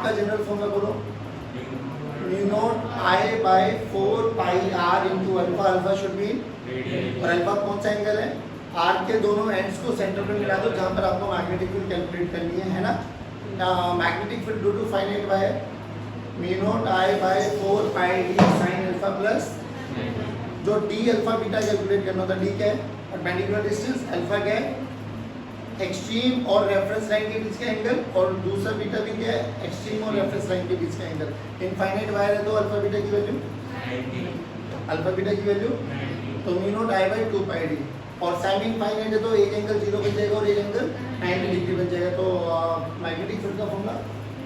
आपका general formula बोलो, mu naught I by 4 pi r into alpha, alpha should be, और alpha कौन सा एंगल है, आर के दोनों एंड्स को सेंटर पे मिला दो जहां पर आपको मैग्नेटिक फील्ड कैलकुलेट करनी है ना। Magnetic field due to finite wire, mu naught I by 4 pi d sine alpha plus, जो डी अल्फा बीटा कैलकुलेट करना होता है, डी क्या है, परपेंडिकुलर डिस्टेंस, अल्फा क्या है, एक्सट्रीम और रेफरेंस लाइन के बीच का एंगल, और दूसरा बीटा भी क्या है, एक्सट्रीम और रेफरेंस लाइन के बीच का एंगल। इनफाइनाइट वायर है तो अल्फा बीटा की वैल्यू 90, अल्फा बीटा की वैल्यू तो mu naught I by 2 pi D, और सेमी इनफाइनाइट है तो एक एंगल 0 बन जाएगा और एक एंगल 90 डिग्री बन जाएगा। तो मैग्नेटिक फील्ड का formula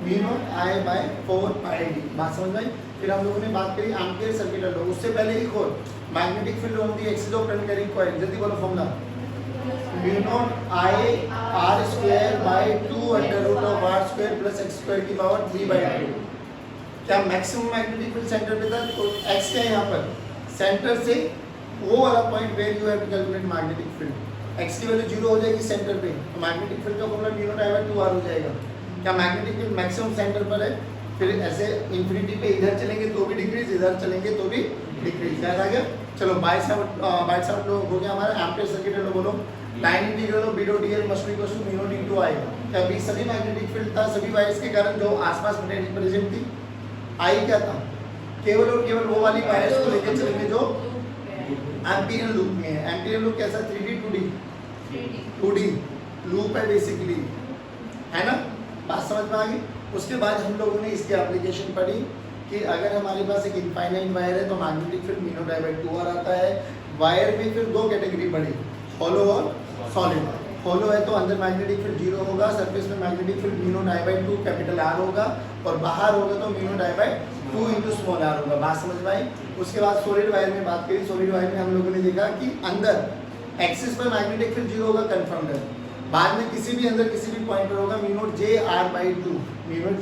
mu naught I by 4 pi D. बात समझ में आई। फिर हम लोगों ने बात करी एम्पियर सर्कुलर लॉ, उससे पहले एक और magnetic field on the axis of current carrying coil, जल्दी बोलो formula, mu naught I r square by 2 under root of r square plus x square की पावर 3/2। क्या मैक्सिमम मैग्नेटिक फील्ड सेंटर पे था, तो एक्स क्या है यहाँ पर, सेंटर से वो वाला point where you have to calculate magnetic field, x की वैल्यू 0 हो जाएगी सेंटर पे, तो मैग्नेटिक फील्ड का formula mu naught I by 2 r हो जाएगा। क्या मैग्नेटिक फील्ड मैक्सिमम सेंटर पर है, फिर ऐसे इंफिनिटी पे इधर चलेंगे तो भी डिक्रीज, इधर चलेंगे तो भी डिक्रीज। याद आ गया। चलो बाय साइड लो हो गया हमारा एम्पियर सर्किट लो, बोलो line integral of B dot dl must be equal to mu naught into I. क्या अभी सभी मैग्नेटिक फील्ड था, सभी वायर्स के कारण जो आसपास पोटेंशियल प्रेजेंट थी, आई क्या था, केवल और केवल वो वाली वायर्स को लेकर चलेंगे जो एम्पिरियल लूप में है। एम्पिरियल लूप कैसा, 3D 2D लूप है बेसिकली, है ना। बात समझ में आ गई। उसके बाद हम लोगों ने इसकी एप्लीकेशन पढ़ी कि अगर हमारे पास एक इनफाइनाइट वायर है तो magnetic field mu naught I by 2 r आता है। वायर में फिर दो कैटेगरी पढ़ी, हॉलो और सॉलिड। हॉलो है तो अंदर मैग्नेटिक फील्ड 0 होगा, सरफेस में magnetic field mu naught I by 2 capital r होगा, और बाहर होगा तो mu naught I by 2 into small r होगा। बात समझ में आई। उसके बाद सॉलिड वायर में बात करी। सॉलिड वायर में हम लोगों ने देखा कि अंदर एक्सिस पर मैग्नेटिक फील्ड 0 होगा, कन्फर्म्ड है। बाद में किसी भी अंदर किसी भी पॉइंट पर होगा mu naught J are by 2, mu naught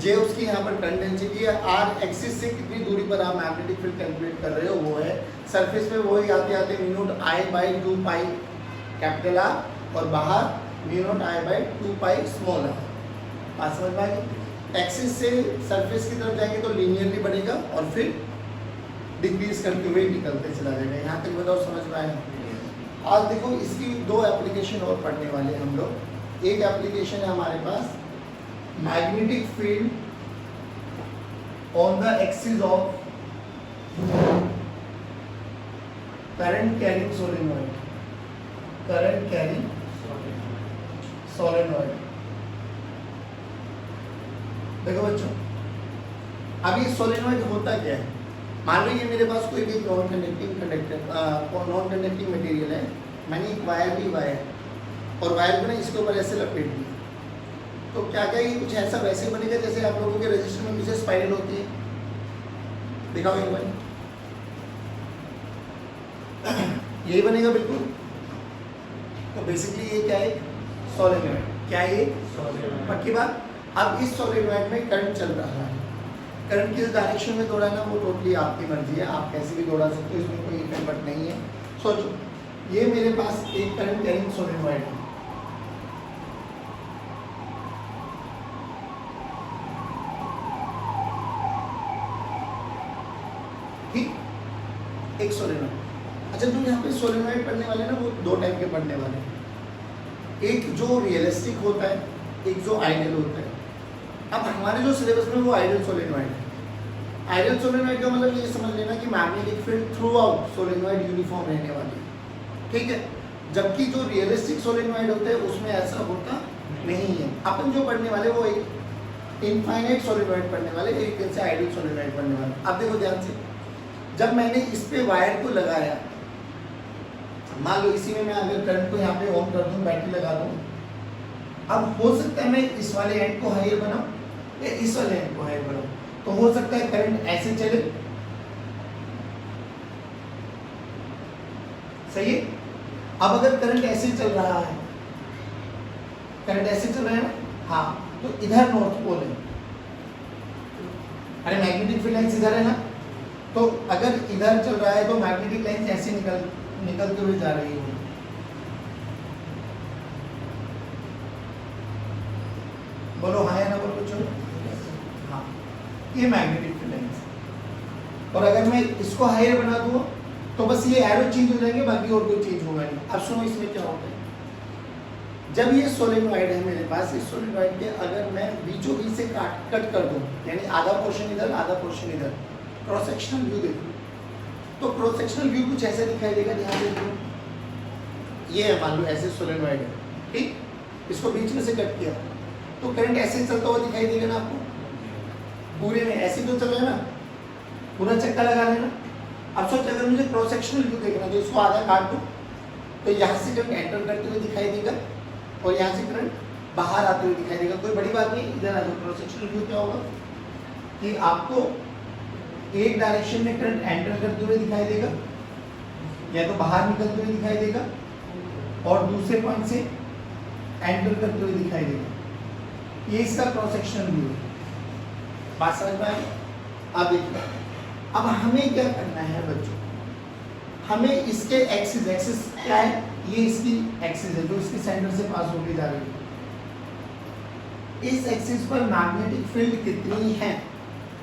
J उसकी यहाँ पर टर्न डेंसिटी है, आर एक्सिस से कितनी दूरी पर आप मैग्नेटिक फील्ड कैलकुलेट कर रहे हो वो है। सरफेस पे वो ही आते आते mu naught I by 2 pi capital r, और बाहर mu naught I by 2 pi small r. बात समझ में आएगी। एक्सिस से सरफेस की तरफ जाएंगे तो लीनियरली बढ़ेगा और फिर डिक्रीज करते हुए निकलते चला जाएगा। यहाँ तक बताओ समझ में आया। आज देखो इसकी दो एप्लीकेशन और पढ़ने वाले हम लोग। एक एप्लीकेशन है हमारे पास magnetic field on the axis of current carrying solenoid, current carrying solenoid. देखो बच्चों, अभी सोलेनॉइड होता क्या है। मान लो ये मेरे पास कोई भी नॉन कंडक्टिंग मटेरियल है, मैंने एक वायर ली वायर, और वायर को ना इसके ऊपर ऐसे लपेट दिया, तो क्या क्या ये कुछ ऐसा वैसे बनेगा जैसे आप लोगों के रजिस्टर में पीछे स्पाइरल होती है। दिखाओ एक बार, यही बनेगा बिल्कुल। तो बेसिकली ये क्या है, सोलेनॉइड। क्या है ये, पक्की बात। अब इस सोलेनॉइड में करंट चल रहा है, करंट किस डायरेक्शन में दौड़ाना वो टोटली आपकी मर्जी है, आप कैसे भी दौड़ा सकते हो, इसमें कोई इफेक्ट नहीं है। सोचो ये मेरे पास एक करंट कैरिंग सोलेनॉइड है, ठीक, एक सोलेनॉइड। अच्छा तुम यहाँ पे सोलेनॉइड पढ़ने वाले ना वो दो टाइप के पढ़ने वाले, एक जो रियलिस्टिक होता है, एक जो आइडियल होता है। अब हमारे जो सिलेबस में वो आइडियल सोलेनॉइड है। आइडियल सोलेनॉइड का मतलब ये समझ लेना कि magnetic field through out solenoid uniform रहने वाली है, ठीक है। जबकि जो रियलिस्टिक सोलेनॉइड होते हैं उसमें ऐसा होता नहीं है। अपन जो पढ़ने वाले वो एक इनफाइनाइट सोलेनॉइड पढ़ने वाले, एक दिन से आइडियल सोलेनॉइड पढ़ने वाले। अब देखो ध्यान से, जब मैंने इस पे वायर को लगाया, मान लो इसी में मैं अगर करंट को यहाँ पे ऑन कर दूं, बैटरी लगा दूं, अब हो सकता है मैं इस वाले एंड को हायर बनाऊं या इस वाले एंड को हायर बनाऊं। तो हो सकता है करंट ऐसे चले, सही है। अब अगर करंट ऐसे चल रहा है, करंट ऐसे चल रहा है ना, हाँ, तो इधर नॉर्थ पोल है, अरे मैग्नेटिक फील्ड लाइंस इधर है ना, तो अगर इधर चल रहा है तो मैग्नेटिक लाइंस ऐसे निकलते हुए जा रही है। बोलो हाँ या ना बोलो, कुछ ये मैग्नेटिक फील्ड लाइंस। और अगर मैं इसको हायर बना दूँ तो बस ये एरो चेंज हो जाएंगे, बाकी और कोई चेंज होगा नहीं। अब सुनो इसमें क्या होता है, जब ये सोलेनॉइड है मेरे पास, इस सोलेनॉइड के अगर मैं बीचों बीच से कट कर दूं, यानी आधा पोर्शन इधर आधा पोर्शन इधर, क्रॉस सेक्शनल व्यू देखो तो क्रॉस सेक्शनल व्यू कुछ ऐसे दिखाई देगा। ध्यान देखो, ये है मान लो ऐसे सोलेनॉइड है, ठीक, इसको बीच में से कट किया तो करंट ऐसे चलता हुआ दिखाई देगा ना आपको, पूरे में ऐसे तो चल रहा है ना, पूरा चक्का लगा लेना। अब सोच अगर मुझे क्रॉस सेक्शनल व्यू देखना तो इसको आधा काट दो तो यहाँ से करंट एंटर करते हुए दिखाई देगा और यहाँ से करंट बाहर आते हुए दिखाई देगा। कोई बड़ी बात नहीं। इधर आ जाओ, क्रॉस सेक्शनल व्यू क्या होगा कि आपको एक डायरेक्शन में करंट एंटर करते हुए दिखाई देगा या तो बाहर निकलते हुए दिखाई देगा और दूसरे पॉइंट से एंटर करते हुए दिखाई देगा। ये इसका क्रॉस सेक्शनल व्यू है। बात समझ में आई? अब देखिए, अब हमें क्या करना है बच्चों, हमें इसके एक्सिस क्या है, ये इसकी एक्सिस है जो इसके सेंटर से पास होकर जा रही है। इस एक्सिस पर मैग्नेटिक फील्ड कितनी है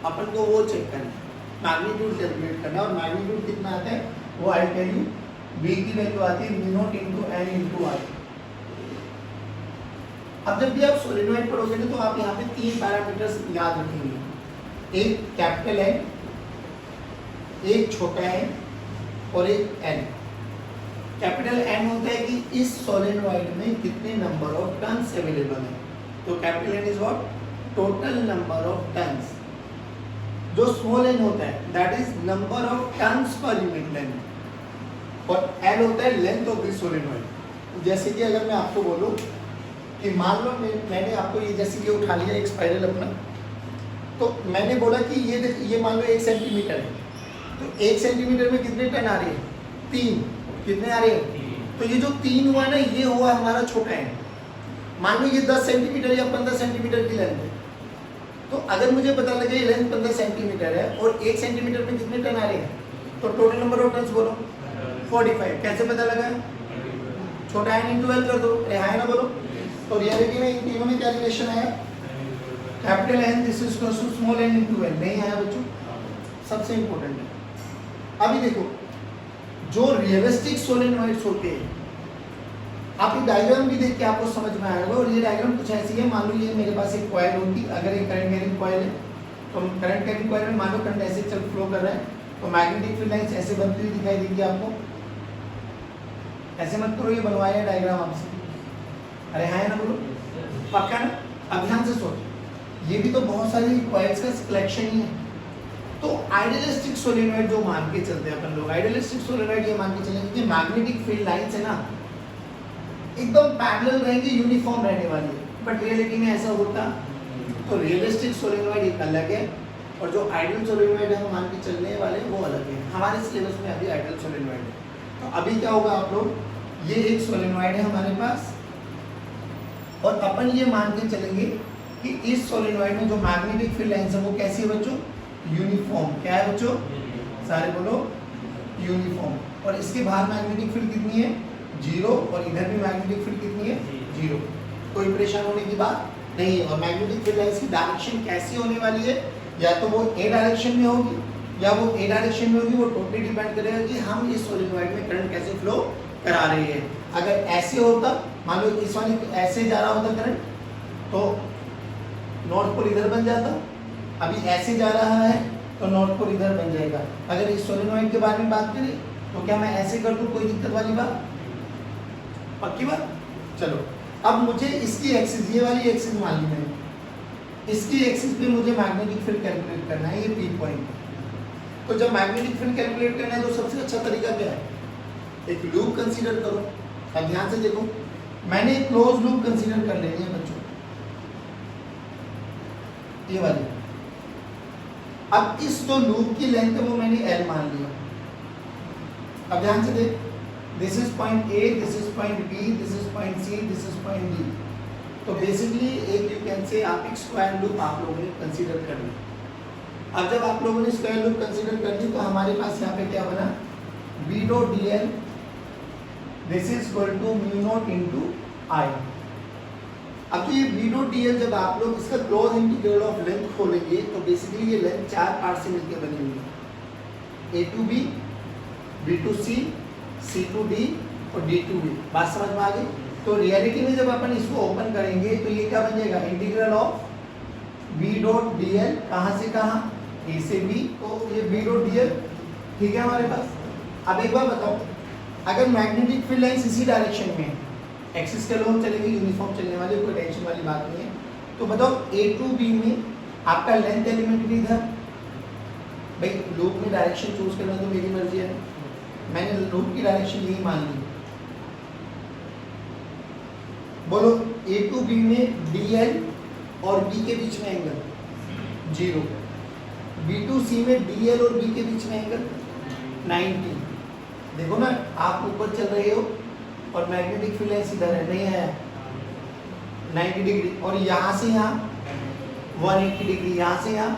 अपन को वो चेक करना है, मैग्नीट्यूड कैलकुलेट करना है। और मैग्नीट्यूड कितना आता है वो आई टेल यू, बी की वैल्यू आती है mu naught into n into r. अब जब भी आप सोलेनॉइड पढ़ोगे ना तो आप यहाँ पे 3 पैरामीटर्स याद रखेंगे, एक कैपिटल एन, एक छोटा एन और एक एन। कैपिटल एन होता है कि इस सोलेनॉइड में कितने नंबर ऑफ टर्न्स अवेलेबल है। तो capital n is what, total number of turns. जो स्मॉल एन होता है that is number of turns पर यूनिट लेंथ और एल होता है लेंथ ऑफ दिस सोलेनॉइड। जैसे कि अगर मैं आपको बोलूं कि मान लो मैंने आपको ये जैसे कि उठा लिया एक स्पाइरल अपना, तो मैंने बोला कि ये मान लो 1 सेंटीमीटर है, तो 1 सेंटीमीटर में कितने टर्न आ रहे हैं, 3। कितने आ रहे हैं, तो ये जो 3 हुआ ना ये हुआ हमारा छोटा एन। मान लो ये 10 सेंटीमीटर या 15 सेंटीमीटर की लेंथ है, तो अगर मुझे पता लगे लेंथ 15 सेंटीमीटर है और 1 सेंटीमीटर में कितने टर्न आ रहे हैं, तो टोटल नंबर ऑफ टर्न्स बोलो 45। कैसे पता लगा, छोटा एन इंटू एल कर दो, है ना बोलो। तो रियलिटी में इन तीनों में क्या रिलेशन आया, capital n this is equal to small n into l, नहीं आया बच्चों, सबसे इंपॉर्टेंट है। अभी देखो जो रियलिस्टिक सोलेनॉइड्स होते हैं, आप ये डायग्राम भी देख के आपको समझ में आएगा। और ये डायग्राम कुछ ऐसी है, मान लो ये मेरे पास एक कॉइल होती, अगर एक करंट कैरिंग कॉइल है तो करंट कैरिंग कॉइल में मान लो करंट ऐसे चल फ्लो कर रहा है तो मैग्नेटिक फील्ड लाइंस ऐसे बनती हुई दिखाई देगी आपको। ऐसे मत करो, ये बनवाया डायग्राम आपसे, अरे है ना बोलो, पक्का ना। अब ध्यान से सोच, ये भी तो बहुत सारी कॉइल्स का कलेक्शन ही है। तो आइडियलिस्टिक सोलेनॉइड जो मान के चलते हैं अपन लोग, आइडियलिस्टिक सोलेनॉइड ये मान के चलेंगे कि मैग्नेटिक फील्ड लाइंस है ना एकदम पैरेलल रहेंगी, यूनिफॉर्म रहने वाली है। बट रियलिटी में ऐसा होता, तो रियलिस्टिक सोलेनॉइड एक अलग है और जो आइडियल सोलेनॉइड है हम मान के चलने वाले वो अलग है। हमारे सिलेबस में अभी आइडियल सोलेनॉइड है। तो अभी क्या होगा आप लोग, ये एक सोलेनॉइड है हमारे पास और अपन ये मान के चलेंगे कि इस सोलेनॉइड में जो मैग्नेटिक फील्ड लाइंस है वो कैसी है बच्चों, यूनिफॉर्म। क्या है बच्चों, सारे बोलो यूनिफॉर्म। और इसके बाहर मैग्नेटिक फील्ड कितनी है, 0, और इधर भी मैग्नेटिक फील्ड कितनी है, 0। कोई परेशान होने की बात नहीं है। और मैग्नेटिक फील्ड लाइंस की डायरेक्शन कैसी होने वाली है, या तो वो ए डायरेक्शन में होगी या वो ए डायरेक्शन में होगी, वो टोटली डिपेंड करेगा कि हम इस सोलेनॉइड में करंट कैसे फ्लो करा रहे हैं। अगर ऐसे होता, मान लो इस वाले ऐसे जा रहा होता करंट तो नॉर्थ पोल इधर बन जाता, अभी ऐसे जा रहा है तो नॉर्थ पोल इधर बन जाएगा। अगर इस सोलेनॉइड के बारे में बात करें तो क्या मैं ऐसे कर दूं, कोई दिक्कत वाली बात, पक्की बात। चलो अब मुझे इसकी एक्सिस, ये वाली एक्सिस मान ली मैंने, इसकी एक्सिस पे मुझे मैग्नेटिक फील्ड कैलकुलेट करना है, ये पी पॉइंट। तो जब मैग्नेटिक फील्ड कैलकुलेट करना है तो सबसे अच्छा तरीका क्या है, एक लूप कंसीडर करो। अब ध्यान से देखो, मैंने एक क्लोज लूप कंसीडर कर लेनी है बच्चों, ये वाली। अब इस जो लूप की लेंथ है वो मैंने एल मान लिया। अब ध्यान से देख, this is point A, this is point B, this is point C, this is point D. तो बेसिकली एक यू कैन से आप एक स्क्वायर लूप आप लोगों ने कंसीडर कर लिया। अब जब आप लोगों ने स्क्वायर लूप कंसीडर कर ली तो हमारे पास यहाँ पे क्या बना, B dot D l this is equal to mu naught into I. अब ये बी डॉट डी एल जब आप लोग इसका क्लोज इंटीग्रल ऑफ लेंथ खोलेंगे तो बेसिकली ये लेंथ 4 पार्ट से मिलकर बनी हुई है, A to B, B to C to D और डी टू बी। बात समझ में आ गई? तो रियलिटी में जब अपन इसको ओपन करेंगे तो ये क्या बन जाएगा, integral of B dot D l, कहाँ से कहाँ, ए से बी, तो ये बी डॉट डी एल ठीक है हमारे पास। अब एक बार बताओ, अगर मैग्नेटिक फील्ड लाइंस इसी डायरेक्शन में है, एक्सिस के लोग चलेंगे, यूनिफॉर्म चलने वाले, कोई टेंशन वाली बात नहीं है, तो बताओ ए टू बी में आपका लेंथ एलिमेंट भी इधर, भाई लूप में डायरेक्शन चूज करना तो मेरी मर्जी है, मैंने लूप की डायरेक्शन यही मान ली। बोलो ए टू बी में डी एल और बी के बीच में एंगल 0, बी टू सी में डी एल और बी के बीच में एंगल 90। देखो ना, आप ऊपर चल रहे हो और मैग्नेटिक फील्ड लाइंस इधर है, नहीं है 90 डिग्री, और यहाँ से यहाँ 180 डिग्री, यहाँ से यहाँ।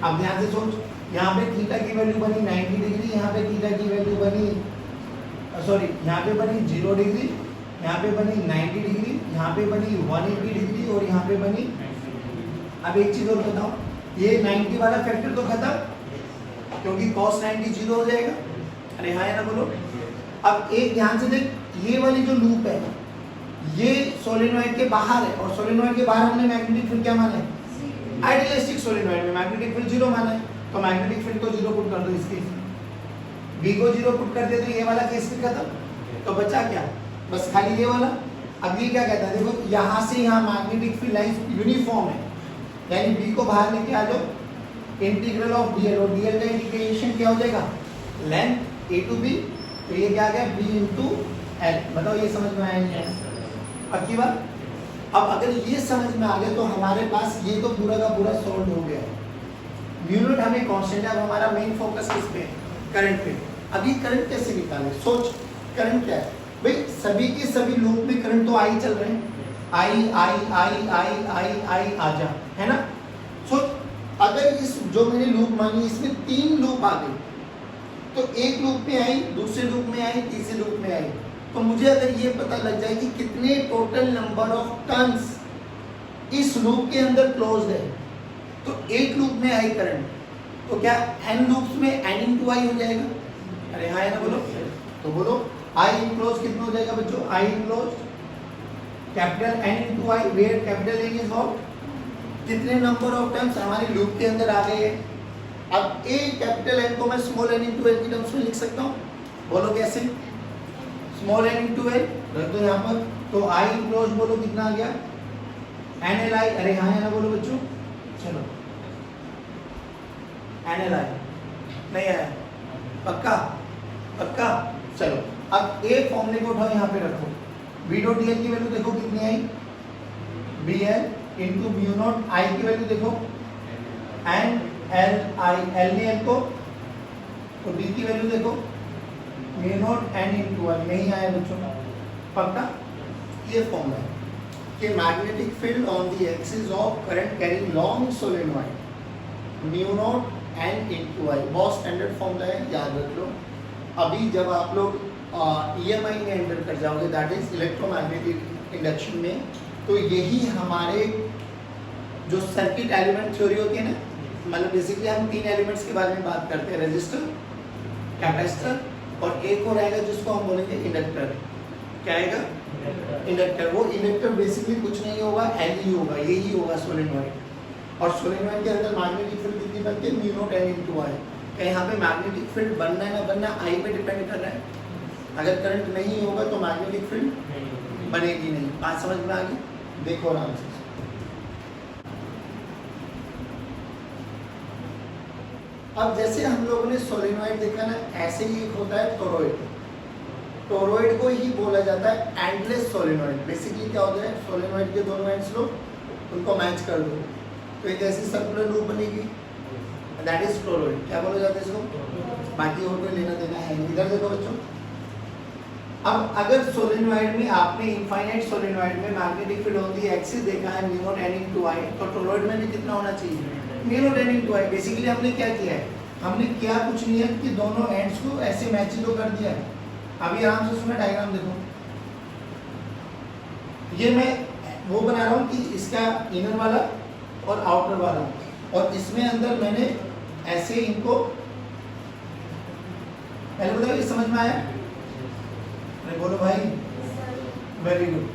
अब ध्यान से सोच, यहाँ पे थीटा की वैल्यू बनी 90 डिग्री, यहाँ पे थीटा की वैल्यू बनी यहाँ पे बनी 0 डिग्री, यहाँ पे बनी 90 डिग्री, यहाँ पे बनी 180 डिग्री और यहाँ पे बनी। अब एक चीज और बताओ, ये 90 वाला फैक्टर तो खत्म, क्योंकि cos 90 0 हो जाएगा। अरे हाँ है ना, बोलो। अब एक ध्यान से देख, ये वाली जो लूप है ये सोलेनॉइड के बाहर है, और सोलेनॉइड के बाहर हमने मैग्नेटिक फील्ड क्या माना है, आइडियलिस्टिक सोलेनॉइड में मैग्नेटिक फील्ड 0 माना है, तो मैग्नेटिक फील्ड को 0 पुट कर दो, इसके बी को 0 पुट कर दे तो ये वाला केस भी खत्म, तो बचा क्या, बस खाली ये वाला। अब ये क्या कहता है, देखो यहाँ से यहाँ मैग्नेटिक फील्ड लाइंस यूनिफॉर्म है, यानी बी को बाहर लेके आ जाओ, इंटीग्रल ऑफ डीएल, और डीएल का इंटीग्रेशन क्या हो जाएगा, लेंथ ए टू बी, तो ये क्या आ गया बी इंटू एल। बताओ ये समझ में आया नहीं है? पक्की बात। अब अगर ये समझ में आ गया तो हमारे पास ये तो पूरा का पूरा सॉल्व हो गया है। म्यू नॉट हमें कांस्टेंट है, अब हमारा मेन फोकस किस पे, करंट पे। अभी करंट कैसे निकालें, सोच, करंट क्या है भाई, सभी के सभी लूप में करंट तो आई चल रहे हैं, आई आई आई आई आई आई आ जा, है ना। सोच, अगर इस जो मैंने लूप मानी इसमें 3 लूप आ गई, तो एक लूप में आई, दूसरे लूप में आई, तीसरे लूप में आई, तो मुझे अगर ये पता लग जाए कि कितने टोटल नंबर ऑफ टर्न्स इस लूप के अंदर क्लोज्ड है, तो एक लूप में आई करंट, तो क्या n लूप्स में n इंटू आई हो जाएगा। अरे हाँ है ना, बोलो। तो बोलो आई इनक्लोज कितना हो जाएगा बच्चों, I enclose capital N into I, where capital N is what, कितने नंबर ऑफ टर्म्स हमारे लूप के अंदर आ गए हैं। अब ए कैपिटल N को मैं स्मॉल n इंटू एल की टर्म्स में लिख सकता हूँ, बोलो कैसे, स्मॉल n इंटू एल रख दो यहाँ पर, तो आई इनक्लोज बोलो कितना आ गया, NLI। अरे हाँ है ना, बोलो बच्चों, चलो NLI नहीं आया, पक्का पक्का। चलो अब ए फॉर्मूले को उठाओ, यहाँ पे रखो, बी डॉट डी एल की वैल्यू देखो कितनी आई, B L into mu naught, I की वैल्यू देखो एन एल आई, एल ने एल को, तो डी की वैल्यू देखो mu naught N into I, नहीं आया बच्चों, पक्का। ये फॉर्मूला है कि magnetic field on the axis of current carrying long solenoid mu naught N into I, बहुत स्टैंडर्ड फॉर्मूला है, याद रख लो। अभी जब आप लोग EMI में एंटर कर जाओगे, दैट इज इलेक्ट्रोमैग्नेटिक इंडक्शन में, तो यही हमारे जो सर्किट एलिमेंट थ्योरी होती है ना, मतलब बेसिकली हम 3 एलिमेंट्स के बारे में बात करते हैं, रेजिस्टर, कैपेसिटर और एक और आएगा जिसको हम बोलेंगे इंडक्टर। क्या आएगा, इंडक्टर। वो इंडक्टर बेसिकली कुछ नहीं होगा, एल ही होगा, यही होगा सोलेनॉइड, और सोलेनॉइड के अंदर मैग्नेटिक फील्ड कितनी बनती है, म्यू नॉट एन इंटू आई। क्या यहाँ पे मैग्नेटिक फील्ड बनना है ना बनना, आई पे डिपेंड कर रहा है। अगर करंट नहीं होगा तो मैग्नेटिक फील्ड बनेगी नहीं। बात समझ में आ गई, देखो आराम से। अब जैसे हम लोगों ने सोलेनॉइड देखा ना, ऐसे ही एक होता है टोरॉइड। टोरॉइड को ही बोला जाता है एंडलेस सोलेनॉइड। बेसिकली क्या होता है, सोलेनॉइड के दोनों एंड्स लो, उनको मैच कर दो, तो एक ऐसी सर्कुलर लूप बनेगी, दैट इज टोरॉइड। क्या बोला जाता है इसको, बाकी और कोई लेना देना है नहीं। इधर देखो बच्चों, अब अगर सोलेनॉइड में आपने इनफाइनाइट सोलेनॉइड में magnetic field on the axis देखा है mu naught N into I, तो टोरॉइड में भी कितना होना चाहिए, mu naught N into I. Basically हमने क्या किया है, हमने क्या कुछ नहीं है कि दोनों एंड्स को ऐसे मैचिंग तो कर दिया है। अभी आराम से सुनो, डायग्राम देखो, ये मैं वो बना रहा हूँ कि इसका इनर वाला और आउटर वाला, और इसमें अंदर मैंने ऐसे इनको पहले बताओ, ये समझ में आया? अरे बोलो भाई, वेरी गुड।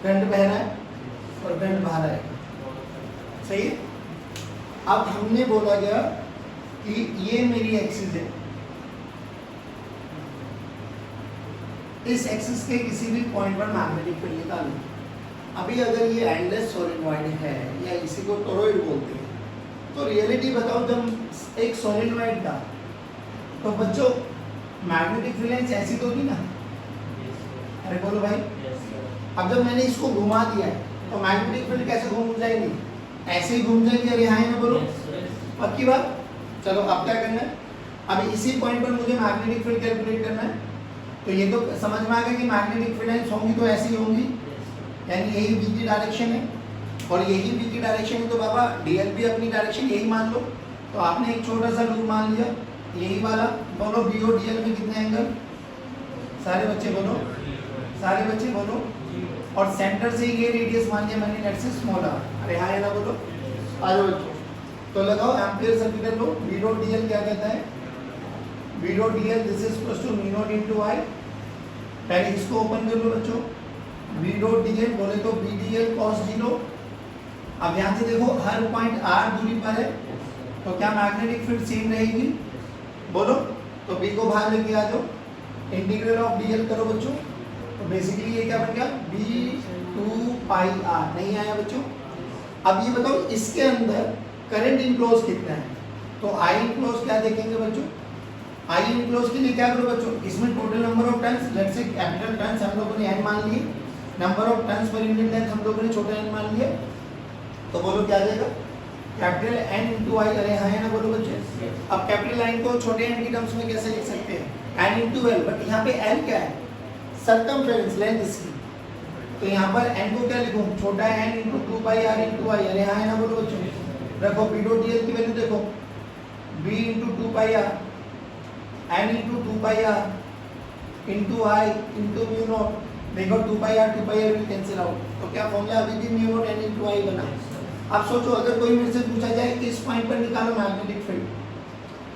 करंट बह रहा है और करंट बाहर आएगा, सही है। अब हमने बोला गया कि ये मेरी एक्सिस है, इस एक्सिस के किसी भी पॉइंट पर मैग्नेटिक फील्ड निकालूं। अभी अगर ये एंडलेस सोलेनॉइड है या इसी को टोरॉइड बोलते हैं, तो रियलिटी बताओ, जब एक सोलेनॉइड था तो बच्चों मैग्नेटिक फील्ड ऐसी तो थी ना? अरे बोलो भाई। अब जब मैंने इसको घुमा दिया है तो मैग्नेटिक फील्ड कैसे घूम जाएगी? ऐसे ही घूम जाएगी। अरे हाँ ना बोलो, पक्की बात। चलो अब क्या करना है, अब इसी पॉइंट पर मुझे मैग्नेटिक फील्ड कैलकुलेट करना है। तो ये तो समझ में आ गया कि मैग्नेटिक फील्ड होंगी तो ऐसी होंगी, यानी यही बी की डायरेक्शन है और यही बी की डायरेक्शन है, तो बाबा डीएल भी अपनी डायरेक्शन यही मान लो। तो आपने एक छोटा सा लूप मान लिया, यही वाला। बोलो बी और डीएल में कितने एंगल? सारे बच्चे बोलो, सारे बच्चे बोलो। और सेंटर से ये रेडियस मान लिया मैंने, लेट्स से स्मॉल आर। अरे हाँ ना बोलो, आ जाओ बच्चों। तो लगाओ Ampere circuit law. B dot dl क्या कहता है? B dot dl this is equal to mu naught into I. पहले इसको ओपन कर लो बच्चों। बी डॉट डीएल बोले तो बी डीएल cos 0। अब यहाँ से देखो हर पॉइंट r दूरी पर है, तो क्या मैग्नेटिक फील्ड सेम रहेगी? बोलो। तो बी को बाहर लेके आ जाओ, इंटीग्रल ऑफ डीएल करो बच्चों। तो बेसिकली ये क्या बन गया? b 2 पाई r। नहीं आया बच्चों? अब ये बताओ इसके अंदर करंट इनक्लोज कितना है? तो आई इनक्लोज क्या देखेंगे बच्चों? आई इनक्लोज के लिए क्या करो बच्चों, इसमें total number of turns, let's say capital turns हम लोगों ने n मान लिए, नंबर ऑफ टर्न्स पर यूनिट लेंथ हम लोगों ने छोटा n मान लिया। तो बोलो क्या आ जाएगा? कैपिटल N इंटू आई। अरे हाँ है ना बोलो बच्चे। अब कैपिटल N को छोटे n की टर्म्स में कैसे लिख सकते हैं? N into L। बट यहाँ पे L क्या है? सर्कमफ्रेंस, लेंथ इसकी। तो यहाँ पर n को क्या लिखूं? छोटा n इंटू 2 पाई r इंटू आई। अरे हाँ है ना बोलो बच्चों। रखो बी डॉट डीएल की वैल्यू देखो, b into 2 pi r, n into 2 pi r into I into mu not. देखो 2 पाई r विल कैंसिल आउट। तो क्या फॉर्मूला अभी भी म्यू नॉट n इंटू आई बना। अब सोचो अगर कोई मेरे से पूछा जाए कि इस पॉइंट पर निकालो मैग्नेटिक फील्ड,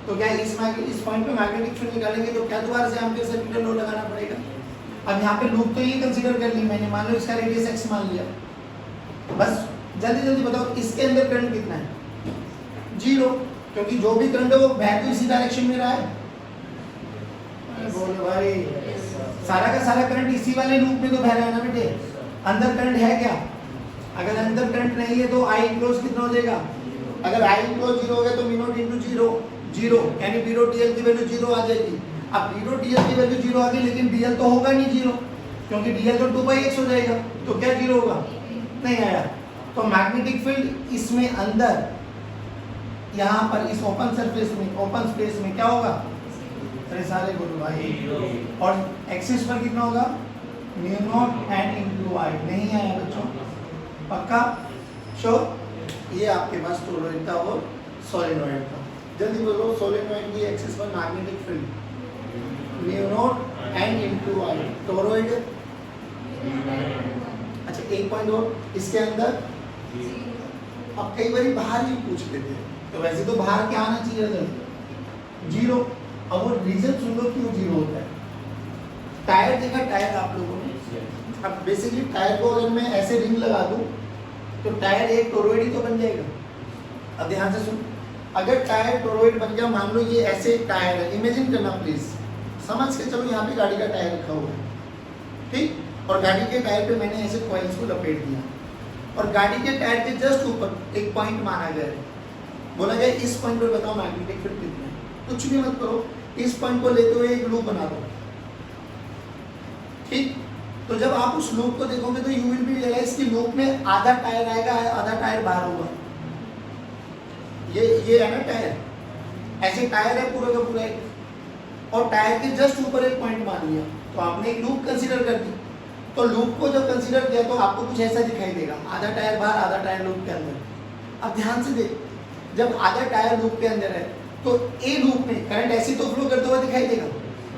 तो क्या इस पॉइंट पे मैग्नेटिक फील्ड निकालेंगे तो क्या दोबारा से एम्पियर सर्किट लॉ लगाना पड़ेगा? अब यहाँ पे लूप तो ये कंसीडर कर ली मैंने, मान लो इसका रेडियस x मान लिया। बस जल्दी जल्दी बताओ इसके अंदर करंट कितना है? 0, क्योंकि जो भी करंट है वो बह तो इसी डायरेक्शन में रहा है। बोलो भाई, सारा का सारा करंट इसी वाले लूप में तो बह रहा है ना बेटे। अंदर करंट है क्या? अगर अंदर करंट नहीं है तो आई इनक्लोज कितना हो जाएगा? अगर आई इनक्लोज 0 हो गया तो म्यू नॉट इनटू 0, यानी बी डॉट डीएल की वैल्यू 0 आ जाएगी। अब बी डॉट डीएल की वैल्यू 0 आ गई, लेकिन डीएल तो होगा नहीं 0, क्योंकि डीएल तो 2 बाई x हो जाएगा। तो क्या 0 होगा? नहीं आया। तो मैग्नेटिक फील्ड इसमें अंदर यहाँ पर इस ओपन सरफेस में, ओपन स्पेस में क्या होगा? अरे सारे बोलो भाई। और एक्सिस पर कितना होगा? Mu naught n into I. नहीं आया बच्चों? पक्का? श्योर? ये आपके पास टोरॉइड था और सोलेनॉइड था। जल्दी बोलो, सोलेनॉइड की एक्सिस पर magnetic field mu naught n into I. Toroid अच्छा एक पॉइंट और इसके अंदर। अब कई बार बाहर ही पूछ लेते हैं, तो वैसे तो बाहर क्या आना चाहिए था? 0। अब वो रीजन सुन लो क्यों 0 होता है। टायर देखा टायर आप लोगों ने? अब बेसिकली टायर को अगर मैं ऐसे रिंग लगा दूं तो टायर एक टोरॉइड ही तो बन जाएगा। अब ध्यान से सुन, अगर टायर टोरॉइड बन गया, मान लो ये ऐसे एक टायर है, इमेजिन करना प्लीज, समझ के चलो यहाँ पे गाड़ी का टायर रखा हुआ है, ठीक, और गाड़ी के टायर पे मैंने ऐसे कॉइल्स को लपेट दिया और गाड़ी के टायर के जस्ट ऊपर एक पॉइंट माना गया है, बोला गया इस पॉइंट पर बताओ मैग्नेटिक फील्ड कितना है। कुछ भी मत करो, इस पॉइंट को लेते हुए एक लूप बना दो, ठीक। तो जब आप उस लूप को देखोगे तो यू विल बी रियलाइज कि लूप में आधा टायर आएगा, आधा टायर बाहर होगा। ये है ना टायर, ऐसे टायर है पूरा का पूरा एक, और टायर के जस्ट ऊपर एक पॉइंट मान लिया, तो आपने एक लूप कंसीडर कर दी। तो लूप को जब कंसीडर किया तो आपको कुछ ऐसा दिखाई देगा, आधा टायर बाहर आधा टायर लूप के अंदर। अब ध्यान से देख, जब आधा टायर लूप के अंदर है तो ए लूप में करंट ऐसी तो फ्लो करता हुआ दिखाई देगा।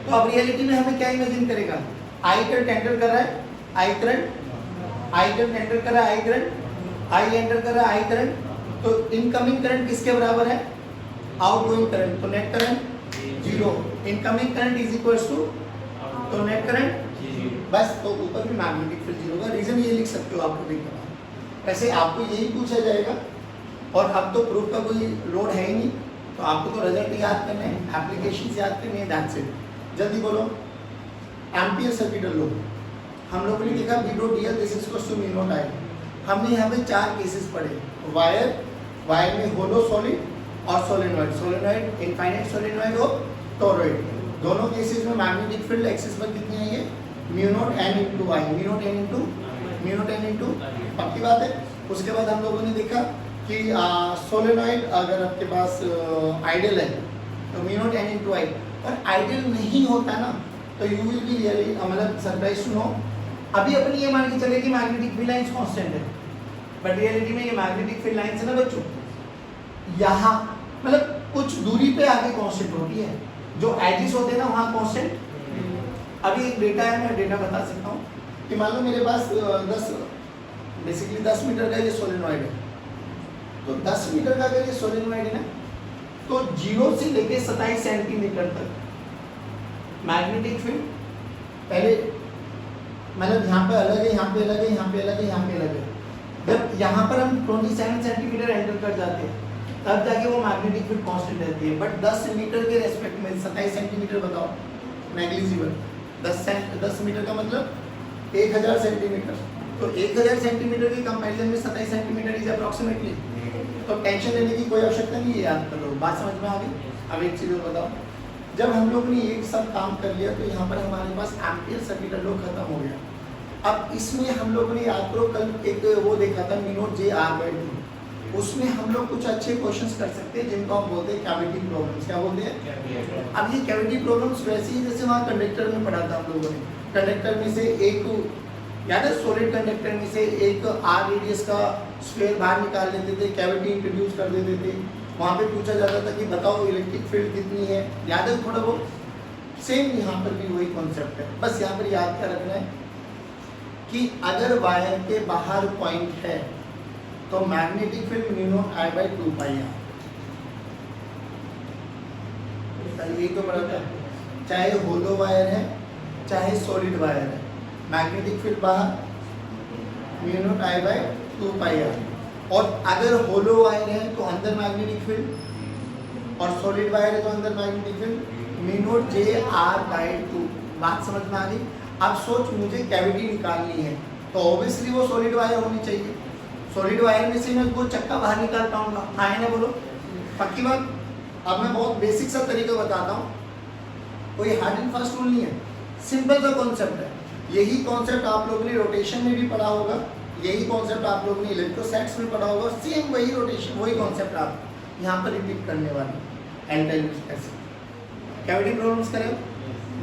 तो अब रियलिटी में हमें क्या इमेजिन करेगा, आई करंट एंटर कर रहा है, आई करंट एंटर कर रहा है, आई करंट आई एंटर कर रहा है, आई करंट। तो इनकमिंग करंट किसके बराबर है, आउटगोइंग करंट। तो net current zero, incoming current is equals to तो नेट करंट बस। तो ऊपर भी मैग्नेटिक फील्ड जीरो होगा। रीजन ये लिख सकते हो आप कभी कभार, वैसे आपको यही पूछा जाएगा। और अब तो प्रूफ का कोई लोड है ही नहीं, तो आपको तो रिजल्ट याद करने हैं, एप्लीकेशंस याद करनी है, दैट्स इट। जल्दी बोलो, एम्पियर सर्किट लो। हम लोगों ने देखा we don't dear this is equals to mu naught I. हमने यहाँ पे 4 केसेस पढ़े, वायर में होलो सॉलिड और सोलेनॉइड इनफाइनाइट सोलेनॉइड और टोरॉइड। दोनों केसेस में मैग्नेटिक फील्ड एक्सिस पर कितनी आई है, mu naught N into I, mu naught N into पक्की बात है। उसके बाद हम लोगों ने देखा कि सोलेनॉइड अगर आपके पास आइडियल है तो म्यू नॉट एन इंटू आई, पर आइडियल नहीं होता ना तो यू विल बी रियली मतलब सरप्राइज टू नो। अभी अपन ये मान के चले कि मैग्नेटिक फील्ड लाइंस कांस्टेंट है, बट रियलिटी में ये मैग्नेटिक फील्ड लाइंस है ना बच्चों, यहाँ मतलब कुछ दूरी पे आगे कांस्टेंट होती है, जो एजिस होते हैं ना वहाँ कांस्टेंट। अभी एक डेटा है, मैं डेटा बता सकता हूँ कि मान लो मेरे पास 10 मीटर का ये सोलेनॉइड है। तो 10 मीटर का अगर ये सोलेनॉइड है ना, तो 0 से लेके 27 सेंटीमीटर तक मैग्नेटिक फील्ड पहले मतलब यहाँ पे अलग है, यहाँ पे अलग है, यहाँ पे अलग है, यहाँ पे अलग है। जब यहाँ पर हम 27 सेंटीमीटर एंटर कर जाते हैं तब जाके वो मैग्नेटिक फील्ड कांस्टेंट रहती है। बट 10 मीटर के रेस्पेक्ट में 27 सेंटीमीटर बताओ नेग्लिजिबल। 10 मीटर का मतलब 1000 सेंटीमीटर। तो 1000 सेंटीमीटर के कंपैरिजन में 27 सेंटीमीटर इज अप्रॉक्सीमेटली। तो टेंशन लेने की कोई आवश्यकता नहीं है, याद कर लो। बात समझ में आ गई। अब एक चीज़ और बताओ, जब हम लोग ने एक सब काम कर लिया तो यहाँ पर हमारे पास एम्पियर सर्किट लॉ खत्म हो गया। अब इसमें हम लोगों ने याद करो कल एक वो देखा था mu naught J R by two, उसमें हम लोग कुछ अच्छे क्वेश्चंस कर सकते हैं जिनको हम बोलते हैं कैविटी प्रॉब्लम्स। क्या बोलते हैं? अब ये कैविटी प्रॉब्लम्स वैसे ही जैसे वहाँ कंडक्टर में पढ़ा था हम लोगों ने। कंडक्टर में से एक याद है, सॉलिड कंडक्टर में से एक आर रेडियस का स्फीयर बाहर निकाल लेते थे, कैविटी इंट्रोड्यूस कर देते थे। वहाँ पे पूछा जाता था कि बताओ इलेक्ट्रिक फील्ड कितनी है, याद है थोड़ा बहुत। सेम यहाँ पर भी वही कॉन्सेप्ट है, बस यहाँ पर याद क्या रखना है कि अगर वायर के बाहर पॉइंट है तो magnetic field mu naught I by 2 pi r. यही तो बड़ा था, चाहे होलो वायर है चाहे सॉलिड वायर है, मैग्नेटिक फील्ड बाहर mu naught I by 2 pi r. और अगर होलो वायर है तो अंदर मैग्नेटिक फील्ड, और सॉलिड वायर है तो अंदर magnetic field mu naught J are by 2। बात समझ में आ गई? अब सोच मुझे कैविटी निकालनी है तो ऑब्वियसली वो सॉलिड वायर होनी चाहिए। सॉलिड वायर में से मैं वो चक्का बाहर निकाल पाऊंगा, हाँ है ना, बोलो पक्की बात। अब मैं बहुत बेसिक सा तरीका बताता हूँ, कोई हार्ड एंड फास्ट रूल नहीं है, सिंपल सा कॉन्सेप्ट है। यही कॉन्सेप्ट आप लोगों ने रोटेशन में भी पढ़ा होगा, यही कॉन्सेप्ट आप लोगों ने इलेक्ट्रोस्टैटिक्स में पढ़ा होगा। सेम वही रोटेशन वही कॉन्सेप्ट आप यहाँ पर रिपीट करने वाले एंड ऐसे कैविटी प्रॉब्लम्स करें।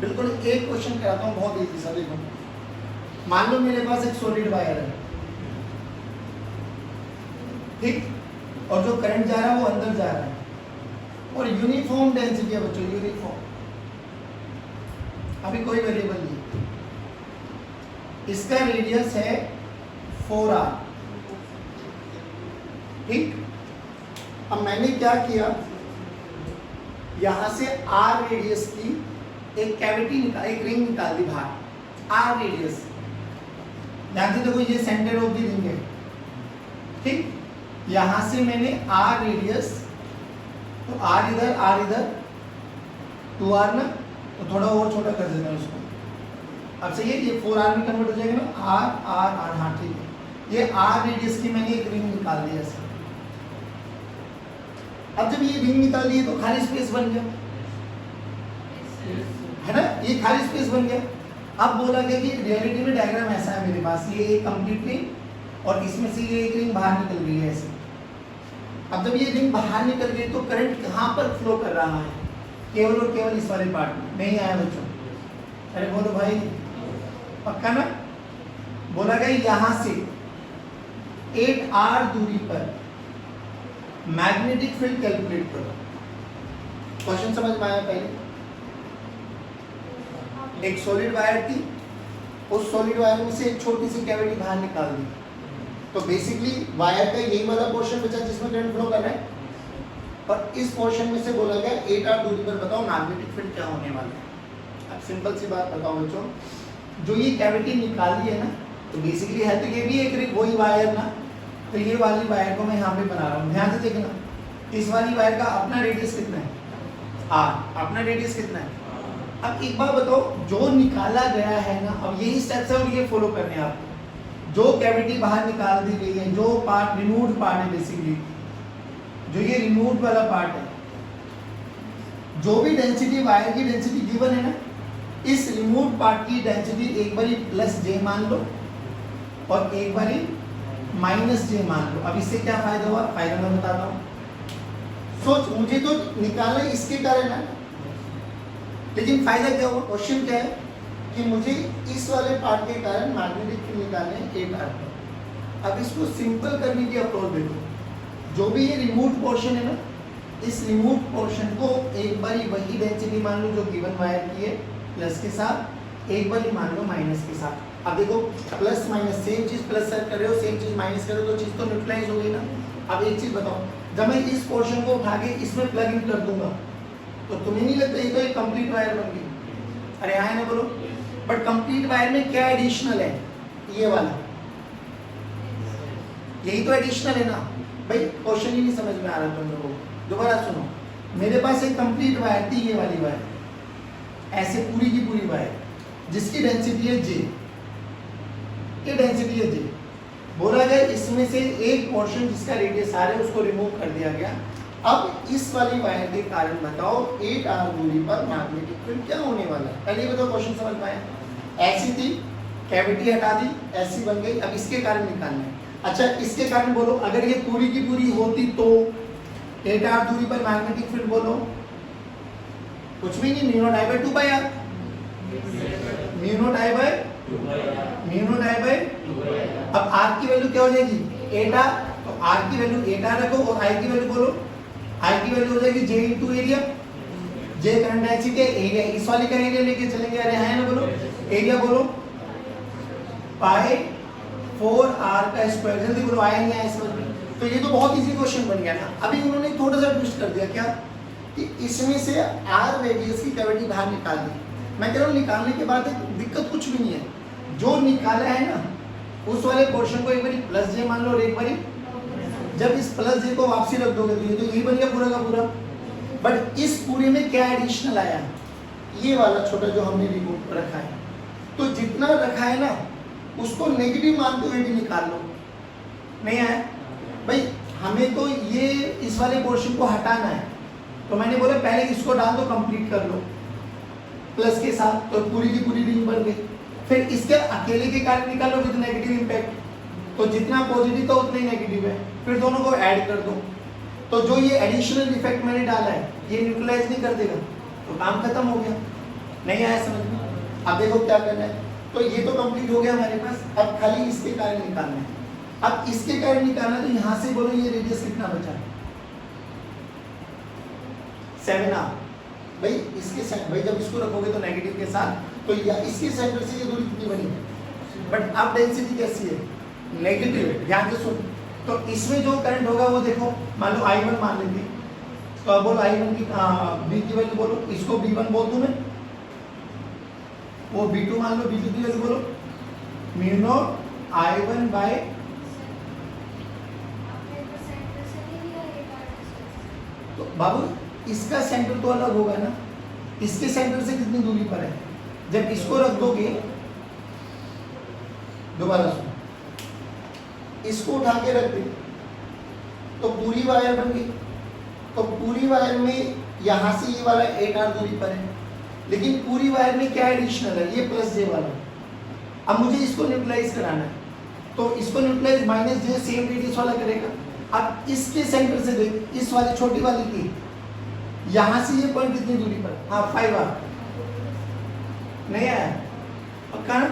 बिल्कुल एक क्वेश्चन कराता हूँ बहुत इजी सा, देखो मान लो मेरे पास एक सॉलिड वायर है, ठीक, और जो करंट जा रहा है वो अंदर जा रहा है और यूनिफॉर्म डेंसिटी है बच्चों, यूनिफॉर्म, अभी कोई वेरिएबल नहीं। इसका रेडियस है 4r, ठीक। अब मैंने क्या किया, यहां से r रेडियस की एक कैविटी निकाल, एक रिंग निकाल दी बाहर, r रेडियस। ध्यान से देखो ये सेंटर ऑफ द रिंग है, ठीक। यहां से मैंने r रेडियस, तो r इधर 2r ना, तो थोड़ा और छोटा कर देता हूं इसको। अब सही है, ये 4r में कन्वर्ट हो जाएगा ना, r, हाँ ठीक है। ये r रेडियस की मैंने एक रिंग निकाल दी ऐसे। अब जब ये रिंग निकाल दी तो खाली स्पेस बन गया, है ना, ये खाली स्पेस बन गया। अब बोला गया कि रियलिटी में डायग्राम ऐसा है मेरे पास, ये एक कंप्लीट रिंग और इसमें से ये एक रिंग बाहर निकल गई है ऐसे। अब जब ये रिंग बाहर निकल गई तो करंट कहाँ पर फ्लो कर रहा है, केवल और केवल इस वाले पार्ट में। नहीं आया बच्चों? अरे बोलो भाई, पक्का ना? बोला गया यहां से 8r दूरी पर मैग्नेटिक फील्ड कैलकुलेट करो। क्वेश्चन समझ में आया? पहले एक सॉलिड वायर थी, उस सॉलिड वायर में से एक छोटी सी कैविटी बाहर निकाल दी, तो बेसिकली वायर का यही वाला पोर्शन बचा जिसमें करंट फ्लो कर रहा है, और इस पोर्शन में से बोला गया 8r दूरी पर बताओ मैग्नेटिक फील्ड क्या होने वाला है। अब सिंपल सी बात बताओ बच्चों, जो ये कैविटी निकाली है ना, तो बेसिकली है तो ये भी एक वही वायर ना, तो ये वाली वायर को मैं यहाँ पे बना रहा हूँ, ध्यान से देखना। इस वाली वायर का अपना रेडियस कितना है? r। अपना रेडियस कितना है? अब एक बार बताओ, जो निकाला गया है ना, अब यही स्टेप्स है और ये फॉलो करने हैं आपको। जो कैविटी बाहर निकाल दी गई है, जो पार्ट रिमूव्ड पार्ट है, बेसिकली जो ये रिमूव्ड वाला पार्ट है, जो भी डेंसिटी वायर की डेंसिटी गिवन है ना, इस रिमूव्ड पार्ट की डेंसिटी एक बारी प्लस जे मान लो और एक बारी माइनस जे मान लो। अब इससे क्या फायदा हुआ? फायदा मैं बताता हूँ। सोच, मुझे तो निकालना इसके कारण है, लेकिन फायदा क्या हुआ? क्वेश्चन क्या है कि मुझे इस वाले पार्ट के कारण मैग्नेटिक फील्ड निकालने हैं 8r। अब इसको सिंपल करने की अप्रोच देखो, जो भी ये रिमूव्ड पोर्शन है ना, इस रिमूव्ड पोर्शन को एक बारी वही डेंसिटी मान लो जो गिवन वायर की है, प्लस के साथ, एक बारी मान लो माइनस के साथ। अब देखो, प्लस माइनस सेम चीज, प्लस सेट कर रहे हो, सेम चीज माइनस कर रहे हो, तो चीज तो न्यूट्रलाइज हो गई ना। अब एक चीज बताओ, जब मैं इस पोर्शन को उठा के इसमें प्लग इन कर दूंगा, तो तुम्हें नहीं लगता ये तो एक कंप्लीट वायर बन गई? अरे हाँ ना, बोलो। बट कंप्लीट वायर में क्या एडिशनल है? ये वाला, यही तो एडिशनल है ना भाई। क्वेश्चन ही नहीं समझ में आ रहा तुम लोगों को, दोबारा सुनो। मेरे पास एक कंप्लीट वायर थी, ये वाली वायर, ऐसे पूरी की पूरी वायर, जिसकी डेंसिटी है जे, ये डेंसिटी है जे। बोला गया इसमें से एक पोर्शन जिसका रेडियस r है उसको रिमूव कर दिया गया। अब इस वाली वायर के कारण बताओ 8r दूरी पर मैग्नेटिक फील्ड क्या होने वाला है? पहले बताओ, क्वेश्चन समझ में आया? ऐसी थी, कैविटी हटा दी, ऐसी बन गई, अब इसके कारण निकालना है। अच्छा, इसके कारण बोलो, अगर ये पूरी की पूरी होती तो 8r दूरी पर मैग्नेटिक फील्ड बोलो, कुछ भी नहीं, mu naught I by 2 pi r, mu naught I by 2। अब r की वैल्यू क्या हो जाएगी? 8r, तो r की वैल्यू 8r रखो और i की वैल्यू बोलो, i की वैल्यू हो जाएगी j into area. j current density है, एरिया इस वाली का एरिया लेके चलेंगे, अरे है ना, बोलो एरिया बोलो, पाई 4r का स्क्वायर। जल्दी बोलो, आया नहीं आया समझ में? तो ये तो बहुत इजी क्वेश्चन बन गया ना। अभी उन्होंने थोड़ा सा ट्विस्ट कर दिया, क्या कि इसमें से r रेडियस की कैविटी बाहर निकाल दी। मैं कह रहा हूँ निकालने के बाद दिक्कत कुछ भी नहीं है, जो निकाला है ना उस वाले पोर्शन को एक बारी प्लस जे मान लो और एक बारी, जब इस प्लस जे को वापसी रख दोगे तो ये तो यही बन गया पूरा का पूरा। बट इस पूरे में क्या एडिशनल आया? ये वाला छोटा जो हमने रिमूव रखा है, तो जितना रखा है ना उसको नेगेटिव मानते हुए भी निकाल लो। नहीं आया भाई? हमें तो ये इस वाले पोर्शन को हटाना है, तो मैंने बोला पहले इसको डाल दो, कंप्लीट कर लो प्लस के साथ, तो पूरी की पूरी रिंग बन गई। फिर इसके अकेले के कारण निकालो विद नेगेटिव इंपैक्ट, तो जितना पॉजिटिव तो उतना ही नेगेटिव है, फिर दोनों को ऐड कर दो। तो जो ये एडिशनल इफेक्ट मैंने डाला है ये न्यूट्रलाइज नहीं कर देगा, तो काम खत्म हो गया। नहीं आया समझ में? अब देखो क्या करना है, तो ये तो कंप्लीट हो गया हमारे पास, अब खाली इसके कारण निकालना है। अब इसके कारण निकालना, तो यहाँ से बोलो ये रेडियस कितना बचा? 7r। भाई इसके साथ, भाई जब इसको रखोगे तो नेगेटिव के साथ, तो या इसके सेंटर से ये दूरी कितनी बनी? बट अब डेंसिटी कैसी है? नेगेटिव है। ध्यान से सुन, तो इसमें जो करंट होगा वो देखो, मान लो I1 मान लेते, तो अब बोलो I1 की B की वैल्यू बोलो, इसको B1 बोल दूं मैं, वो B2 मान लो, B2 की वैल्यू बोलो, म्यू नॉट I1 बाय, तो बाबू इसका सेंटर तो अलग होगा ना, इसके सेंटर से कितनी दूरी पर है? जब इसको रख दोगे, दोबारा सुनो, इसको उठा के रख दे तो पूरी वायर बन गई। तो पूरी वायर में यहां से ये वाला 8r दूरी पर है, लेकिन पूरी वायर में क्या एडिशनल है? ये प्लस जे वाला। अब मुझे इसको न्यूट्रलाइज कराना है, तो इसको न्यूट्रलाइज माइनस जे सेम रेडियस वाला करेगा। अब इसके सेंटर से देख, इस वाली छोटी वाली की यहाँ से ये पॉइंट कितनी दूरी पर, हाँ 5r नहीं आया पक्का ना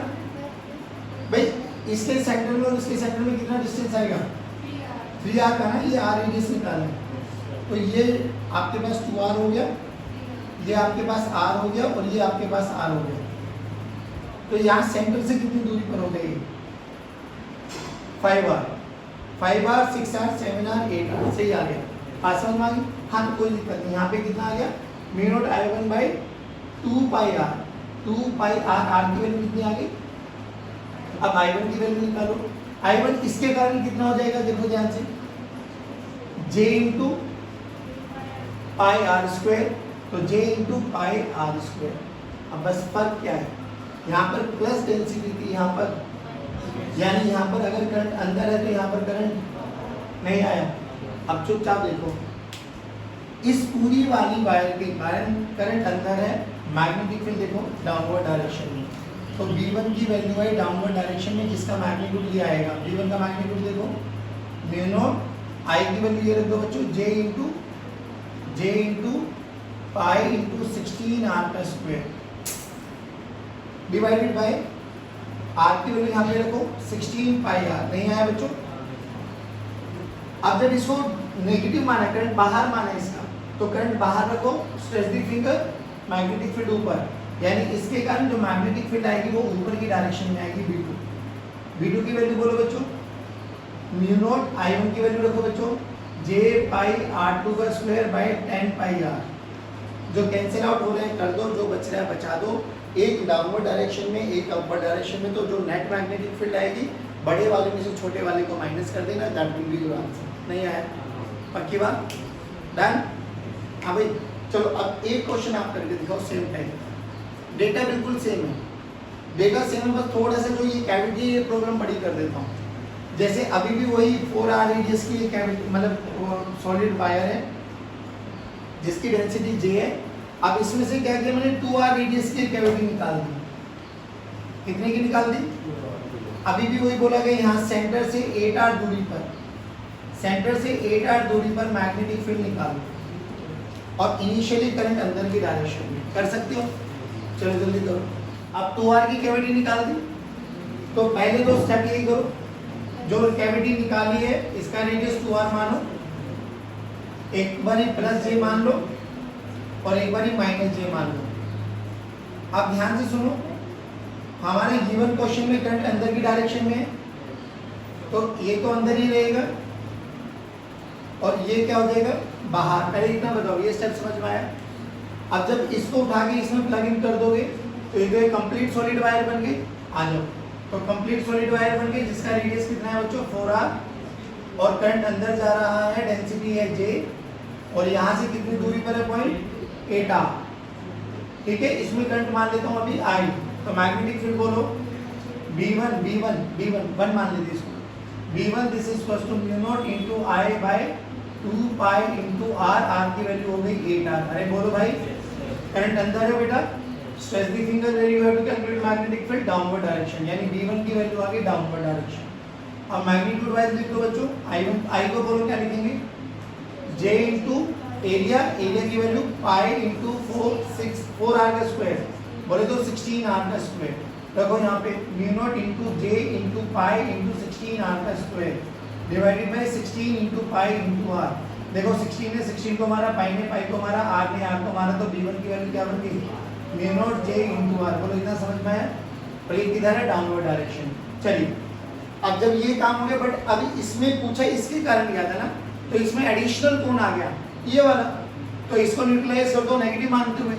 भाई। इसके सेंटर में और इसके सेंटर में कितना डिस्टेंस आएगा 3r का ना, ये r रेडियस निकालना है। तो ये आपके पास 2r हो गया, ये आपके पास r हो गया और ये आपके पास r हो गया। तो यहाँ सेंटर से कितनी दूरी पर हो गई 5r 6r 7r 8r सही आ गया। बात समझ में आ गई? हाँ तो कोई दिक्कत नहीं, यहाँ पे कितना आ गया mu naught I1 by 2 pi r r की वैल्यू कितनी आ गई। अब I1 की वैल्यू निकालो। I1 इसके कारण कितना हो जाएगा देखो ध्यान से, j into pi r square, तो j into pi r square. अब बस फर्क क्या है, यहाँ पर प्लस डेंसिटी थी, यहाँ पर यानी यहाँ पर अगर करंट अंदर है तो यहाँ पर करंट नहीं आया। अब चुपचाप देखो, इस पूरी वाली वायर के कारण करंट अंदर है, मैग्नेटिक फील्ड देखो डाउनवर्ड डायरेक्शन में। तो V1 की वैल्यू है डाउनवर्ड डायरेक्शन में, जिसका मैग्नीट्यूड ये आएगा। V1 का मैग्नीट्यूड देखो म्यू नॉट I की वैल्यू ये रख दो बच्चों, J into pi into 16r का स्क्वायर डिवाइडेड बाय r की वैल्यू यहाँ पे रखो 16 पाई r नहीं आया बच्चों। अब जब इसको नेगेटिव माना, करंट बाहर माना इसका, तो करंट बाहर रखो, stretch the finger, magnetic field ऊपर, यानी इसके कारण जो मैग्नेटिक फील्ड आएगी वो ऊपर की डायरेक्शन में आएगी V2 की वैल्यू बोलो बच्चों, म्यू नॉट I1 की वैल्यू रखो बच्चों, j पाई r2 का स्क्वायर बाय 10 पाई r। जो कैंसिल आउट हो रहे हैं कर दो, जो बच रहा है बचा दो, एक डाउनवर्ड डायरेक्शन में एक अपवर्ड डायरेक्शन में। तो जो नेट मैग्नेटिक फील्ड आएगी बड़े वाले में से छोटे वाले को माइनस कर देना, that will be your answer. नहीं आया पक्की बात, डन। हाँ भाई चलो अब एक क्वेश्चन आप करके दिखाओ सेम टाइम। डेटा बिल्कुल सेम है, डेटा सेम है, बस थोड़ा सा जो ये कैविटी ये प्रॉब्लम बड़ी कर देता हूँ। जैसे अभी भी वही 4r रेडियस की कैविटी मतलब सॉलिड वायर है जिसकी डेंसिटी j है। अब इसमें से क्या किया मैंने 2r रेडियस की कैविटी निकाल दी। कितने की निकाल दी? अभी भी वही बोला गया, यहाँ सेंटर से 8r दूरी पर, सेंटर से 8r दूरी पर मैग्नेटिक फील्ड निकाल और इनिशियली करंट अंदर की डायरेक्शन में। कर सकते हो? चलो जल्दी करो। अब 2r की कैविटी निकाल दी, तो पहले दो स्टेप यही करो, जो कैविटी निकाली है इसका रेडियस 2r मानो, एक बार प्लस j मान लो और एक बार माइनस j मान लो। अब ध्यान से सुनो, हमारे गिवन क्वेश्चन में करंट अंदर की डायरेक्शन में है, तो ये तो अंदर ही रहेगा और ये क्या हो जाएगा बाहर। पहले इतना बताओ, ये स्टेप समझ में आया? अब जब इसको उठा के इसमें प्लग इन कर दोगे तो ये कंप्लीट सॉलिड वायर बन गई। आ जाओ, तो कंप्लीट सॉलिड वायर बन गई जिसका रेडियस कितना है बच्चों 4r और करंट अंदर जा रहा है, डेंसिटी है j और यहाँ से कितनी दूरी पर है पॉइंट 8r। ठीक है, इसमें करंट मान लेता हूँ अभी I। तो मैग्नेटिक फील्ड बोलो B1 मान लेते इसको, B1 this is equal to mu naught into I by 2 pi into r की वैल्यू हो गई 8r। अरे बोलो भाई, करंट अंदर है बेटा, stretch the finger where you have to calculate magnetic field downward direction, यानी B1 की वैल्यू आ गई डाउनवर्ड डायरेक्शन। अब मैग्नीट्यूड वाइज लिख दो बच्चों, I को बोलो क्या लिखेंगे j इनटू एरिया की वैल्यू पाई इनटू 4r का स्क्वायर, बोले तो 16r का स्क्वायर। देखो यहाँ पे mu naught into j into पाई इनटू 16r का square divided by 16 into pi into r। देखो 16 ने 16 को मारा, पाई ने पाई को मारा, r ने r को मारा, तो b1 की वैल्यू क्या बन गई mu naught j into r। बोलो इतना समझ में आया? और ये किधर है डाउनवर्ड डायरेक्शन। चलिए अब जब ये काम हो गया, बट अभी इसमें पूछा इसके कारण क्या था ना, तो इसमें एडिशनल कोण आ गया ये वाला, तो इसको न्यूट्रलाइज कर दो नेगेटिव मानते हुए।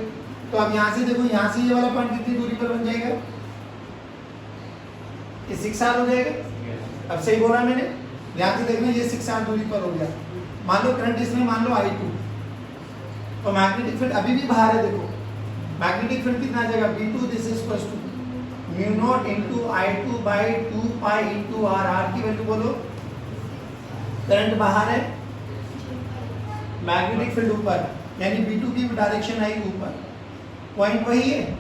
तो अब यहाँ से देखो, यहाँ से ये वाला पॉइंट कितनी दूरी पर बन जाएगा, ये 6r हो जाएगा। अब सही बोला मैंने, ध्यान से देखना, ये 6r दूरी पर हो गया। मान लो करंट इसमें मान लो I2, तो मैग्नेटिक फील्ड अभी भी बाहर है। देखो मैग्नेटिक फील्ड कितना आ जाएगा B2 this is equal to mu naught into I2 by 2 pi into r की वैल्यू बोलो, करंट बाहर है, मैग्नेटिक फील्ड ऊपर, यानी B2 की डायरेक्शन आई ऊपर, पॉइंट वही है,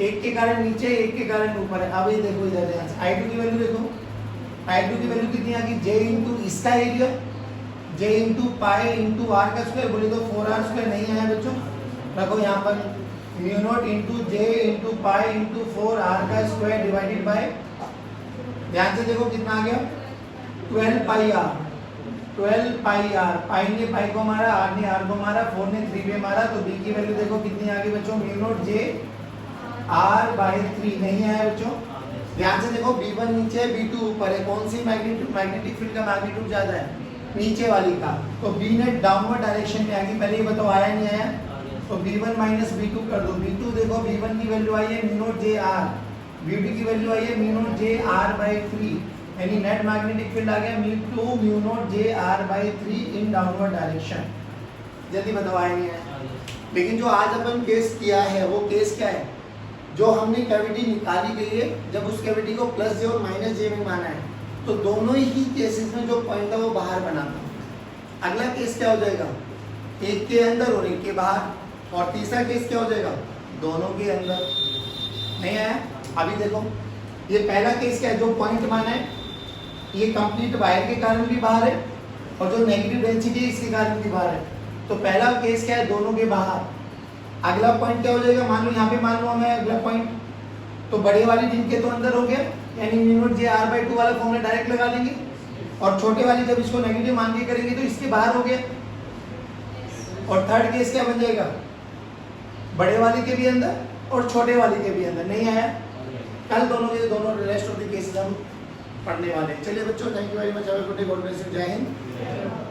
एक के कारण नीचे एक के कारण ऊपर है। अब ये देखो इधर ध्यान से I2 की वैल्यू देखो, I2 की वैल्यू कितनी आ गई j इनटू इसका area, j into pi into r का स्क्वायर, बोले तो 4r स्क्वायर नहीं आया बच्चों, रखो यहाँ पर म्यू नॉट इंटू जे इंटू पाई इंटू 4r का स्क्वायर डिवाइडेड बाय, ध्यान से देखो कितना आ गया 12 पाई आर, 12 पाई आर, पाई ने पाई को मारा, आर ने आर को मारा, 4 ने 3 पे मारा, तो बी की वैल्यू देखो कितनी आ गई बच्चों, mu naught J R by 3 नहीं आया बच्चों। ध्यान से देखो B1 नीचे है, B2 ऊपर है, कौन सी मैग्नेटिक फील्ड का मैग्नीट्यूड ज्यादा है, नीचे वाली का, तो B नेट डाउनवर्ड डायरेक्शन में आ गई, पहले ये बताओ आया नहीं आया, तो B1 माइनस B2 कर दो, B2 देखो B1 की वैल्यू आई है mu naught J are, B2 की वैल्यू आई है mu naught J R by 3, यानी नेट मैग्नेटिक फील्ड आ गया mu naught J R by 3 in downward direction. जल्दी बताओ आया नहीं आया। लेकिन जो आज अपन केस किया है वो केस क्या है, जो हमने कैविटी निकाली गई है, जब उस कैविटी को प्लस जे और माइनस जे में माना है, तो दोनों ही केसेस में जो पॉइंट है वो बाहर बना था। अगला केस क्या हो जाएगा, एक के अंदर और एक के बाहर, और तीसरा केस क्या हो जाएगा, दोनों के अंदर। नहीं आया। अभी देखो ये पहला केस क्या है, जो पॉइंट माना है ये कंप्लीट वायर के कारण भी बाहर है, और जो नेगेटिव डेंसिटी है इसके कारण भी बाहर है। तो पहला केस क्या है, दोनों के बाहर। अगला पॉइंट क्या हो जाएगा, मान लो यहाँ पे मान लो हमें अगला पॉइंट, तो बड़े वाली जिनके तो अंदर हो गया, यानी mu naught J are by 2 वाला फॉर्मूला डायरेक्ट लगा लेंगे, और छोटे वाली जब इसको नेगेटिव मान के करेंगे तो इसके बाहर हो गया। और थर्ड केस क्या बन जाएगा, बड़े वाले के भी अंदर और छोटे वाले के भी अंदर। नहीं आया। कल दोनों के दोनों रेस्ट ऑफ द केसेस हम पढ़ने वाले हैं। चलिए बच्चों, thank you very much, have a good day, God bless you, जय हिंद।